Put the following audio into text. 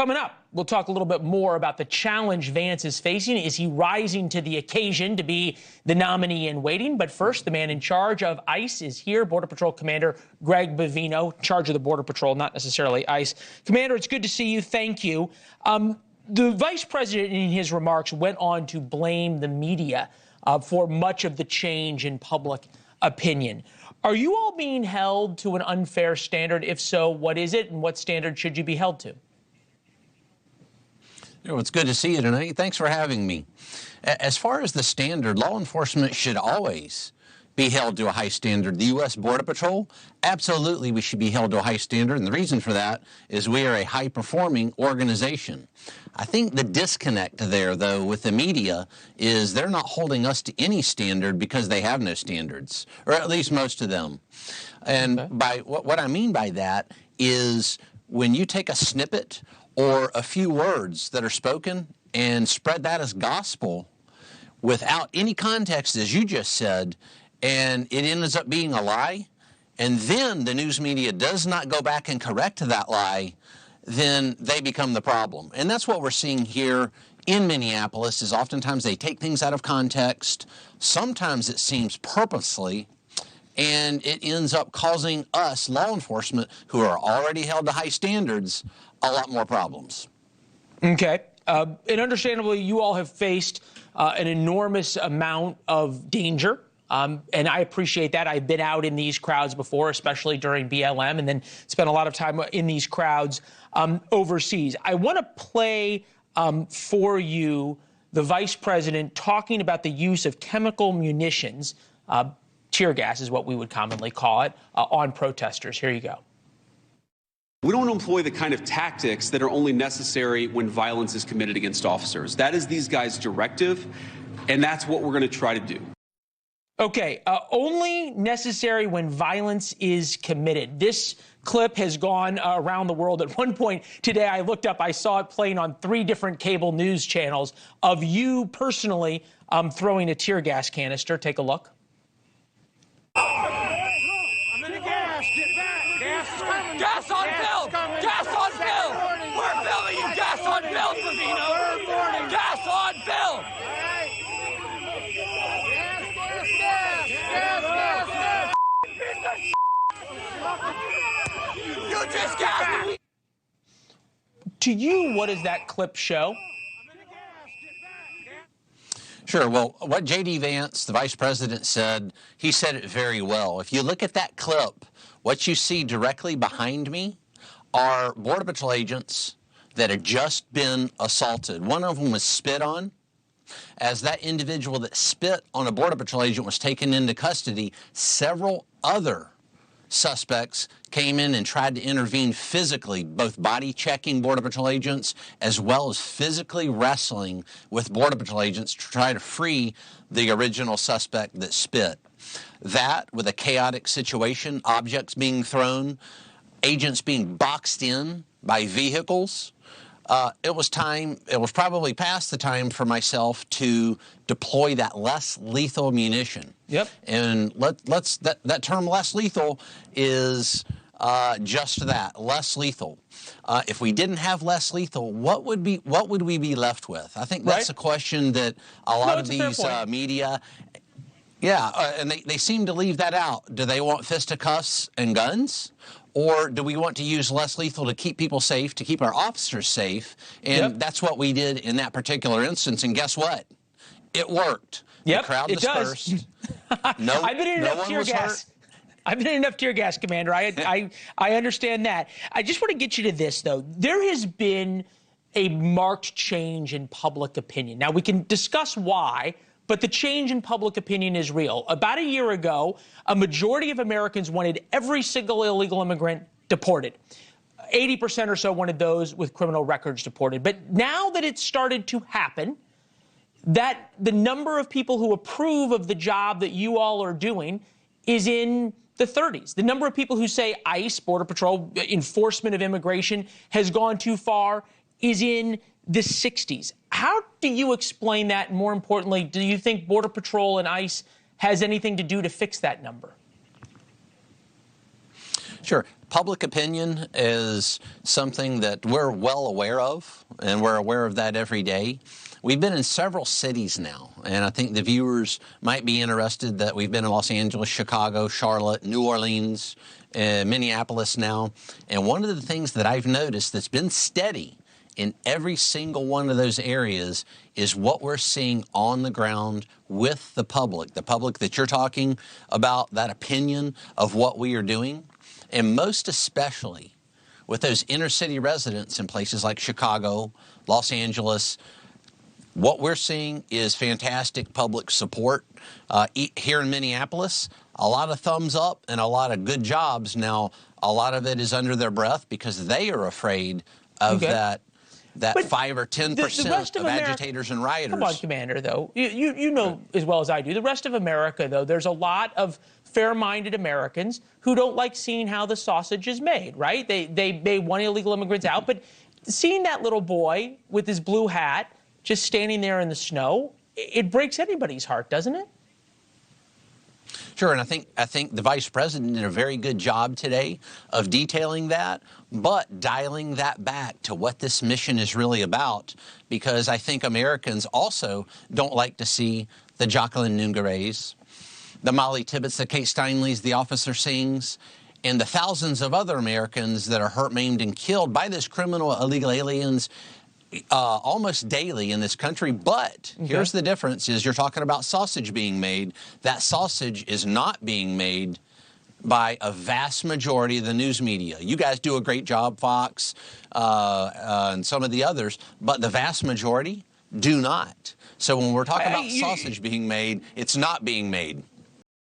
Coming up, we'll talk a little bit more about the challenge Vance is facing. Is he rising to the occasion to be the nominee in waiting? But first, the man in charge of ICE is here, Border Patrol Commander Greg Bavino, in charge of the Border Patrol, not necessarily ICE. Commander, it's good to see you. Thank you. The vice president, in his remarks, went on to blame the media for much of the change in public opinion. Are you all being held to an unfair standard? If so, what is it, and what standard should you be held to? It's good to see you tonight. Thanks for having me. As far as the standard, law enforcement should always be held to a high standard. The U.S. Border Patrol, absolutely we should be held to a high standard, and the reason for that is we are a high-performing organization. I think the disconnect there, though, with the media is they're not holding us to any standard because they have no standards, or at least most of them. And by what I mean by that is when you take a snippet or a few words that are spoken and spread that as gospel without any context, as you just said, and it ends up being a lie, and then the news media does not go back and correct that lie, then they become the problem. And that's what we're seeing here in Minneapolis, is oftentimes they take things out of context. Sometimes it seems purposely, and it ends up causing us, law enforcement, who are already held to high standards, a lot more problems. Okay. And understandably, you all have faced an enormous amount of danger. And I appreciate that. I've been out in these crowds before, especially during BLM, and then spent a lot of time in these crowds overseas. I want to play for you the vice president talking about the use of chemical munitions, tear gas is what we would commonly call it, on protesters. Here you go. We don't employ the kind of tactics that are only necessary when violence is committed against officers. That is these guys' directive, and that's what we're going to try to do. Okay, only necessary when violence is committed. This clip has gone around the world. At one point today, I looked up, I saw it playing on 3 different cable news channels of you personally throwing a tear gas canister. Take a look. I'm in the gas. Get back. Gas is coming. Gas on film. Gas on film. We're filming you. Gas on film, Bavino. Gas on film. You just gassed me. To you, what does that clip show? Sure. Well, what J.D. Vance, the vice president, said, he said it very well. If you look at that clip, what you see directly behind me are Border Patrol agents that had just been assaulted. One of them was spit on. As that individual that spit on a Border Patrol agent was taken into custody, several other suspects came in and tried to intervene physically, both body checking Border Patrol agents as well as physically wrestling with Border Patrol agents to try to free the original suspect that spit. That, with a chaotic situation, objects being thrown, agents being boxed in by vehicles, it was probably past the time for myself to deploy that less lethal munition. Yep. And that term less lethal is just that, less lethal. If we didn't have less lethal, what would we be left with? I think that's a question that a lot of these media, and they seem to leave that out. Do they want fisticuffs and guns? Or do we want to use less lethal to keep people safe, to keep our officers safe? And that's what we did in that particular instance. And guess what? It worked. Yep, the crowd dispersed. I've been in enough tear gas. I've been in enough tear gas, Commander. I understand that. I just want to get you to this, though. There has been a marked change in public opinion. Now, we can discuss why, but the change in public opinion is real. About a year ago, a majority of Americans wanted every single illegal immigrant deported. 80% or so wanted those with criminal records deported. But now that it's started to happen, that the number of people who approve of the job that you all are doing is in the 30s. The number of people who say ICE, Border Patrol, enforcement of immigration has gone too far is in the 60s. How do you explain that? And more importantly, do you think Border Patrol and ICE has anything to do to fix that number? Sure. public opinion is something that we're well aware of, and we're aware of that every day. We've been in several cities now, and I think the viewers might be interested that we've been in Los Angeles, Chicago, Charlotte, New Orleans, Minneapolis now. And one of the things that I've noticed that's been steady in every single one of those areas is what we're seeing on the ground with the public that you're talking about, that opinion of what we are doing. And most especially with those inner city residents in places like Chicago, Los Angeles, what we're seeing is fantastic public support. Here in Minneapolis, a lot of thumbs up and a lot of good jobs. Now, a lot of it is under their breath because they are afraid of that but 5 or 10% of agitators and rioters. Come on, Commander, though. You know as well as I do, the rest of America, though, there's a lot of fair-minded Americans who don't like seeing how the sausage is made, right? They want illegal immigrants out, but seeing that little boy with his blue hat just standing there in the snow, it breaks anybody's heart, doesn't it? Sure, and I think the Vice President did a very good job today of detailing that, but dialing that back to what this mission is really about, because I think Americans also don't like to see the Jacqueline Nungare's, the Molly Tibbetts, the Kate Steinleys, the Officer Singhs, and the thousands of other Americans that are hurt, maimed, and killed by this criminal illegal aliens almost daily in this country. But here's the difference is you're talking about sausage being made. That sausage is not being made by a vast majority of the news media. You guys do a great job, Fox, and some of the others, but the vast majority do not. So when we're talking about sausage being made, it's not being made.